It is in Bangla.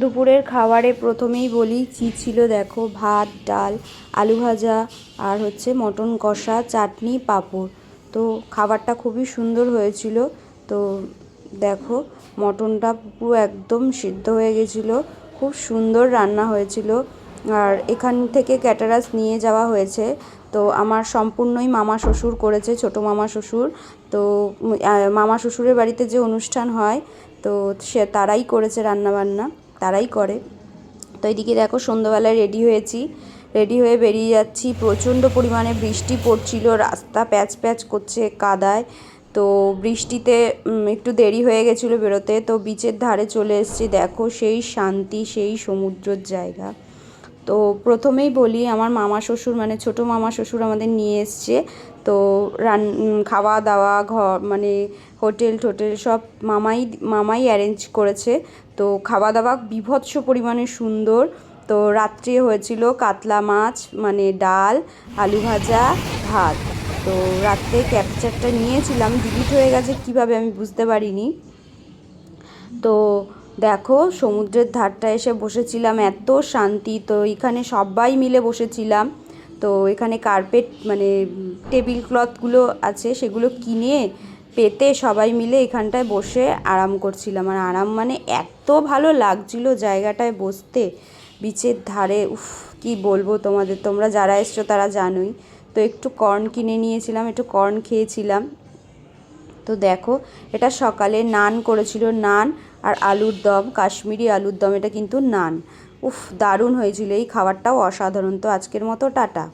দুপুরের খাবারে প্রথমেই বলি কী ছিল। দেখো, ভাত, ডাল, আলু ভাজা আর হচ্ছে মটন কষা, চাটনি, পাঁপড়। তো খাবারটা খুবই সুন্দর হয়েছিল। তো দেখো, মটনটা পুরো একদম সিদ্ধ হয়ে গেছিলো, খুব সুন্দর রান্না হয়েছিল। আর এখান থেকে ক্যাটারার্স নিয়ে যাওয়া হয়েছে। তো আমার সম্পূর্ণই মামা শ্বশুর করেছে, ছোটো মামা শ্বশুর। তো মামা শ্বশুরের বাড়িতে যে অনুষ্ঠান হয়, তো তারাই করেছে রান্নাবান্না, তারাই করে। তো এদিকে দেখো, সন্ধ্যাবেলায় রেডি হয়েছি, রেডি হয়ে বেরিয়ে যাচ্ছি। প্রচণ্ড পরিমাণে বৃষ্টি পড়ছিল, রাস্তা প্যাচ প্যাচ করছে কাদায়। তো বৃষ্টিতে একটু দেরি হয়ে গেছিলো বেরোতে। তো বিচের ধারে চলে এসেছি। দেখো, সেই শান্তি, সেই সমুদ্রের জায়গা। তো প্রথমেই বলি, আমার মামা শ্বশুর মানে ছোটো মামা শ্বশুর আমাদের নিয়ে এসছে। তো খাওয়া দাওয়া, ঘর মানে হোটেল টোটেল সব মামাই অ্যারেঞ্জ করেছে। তো খাওয়া দাওয়া বীভৎস পরিমাণে সুন্দর। তো রাত্রে হয়েছিল কাতলা মাছ, মানে ডাল, আলু ভাজা, ভাত। তো রাত্রে ক্যাপচারটা নিয়েছিলাম, ডিলিট হয়ে গেছে কীভাবে আমি বুঝতে পারিনি। তো দেখো, সমুদ্রের ধারটা এসে বসেছিলাম, এত শান্তি। তো এখানে সবাই মিলে বসেছিলাম। তো এখানে কার্পেট মানে টেবিল ক্লথগুলো আছে, সেগুলো কিনে পেতে সবাই মিলে এখানটায় বসে আরাম করছিলাম। আর আরাম মানে এত ভালো লাগছিল জায়গাটায় বসতে, বিচের ধারে। উফ, কী বলবো তোমাদের, তোমরা যারা এসছো তারা জানোই। তো একটু কর্ন কিনে নিয়েছিলাম, একটু কর্ন খেয়েছিলাম। তো দেখো, এটা সকালে নান করেছিল, নান আর আলুর দম, কাশ্মীরি আলুর দম, এটা কিন্তু নান। উফ, দারুণ হয়েছিল, এই খাবারটাও অসাধারণ। তো আজকের মতো টাটা।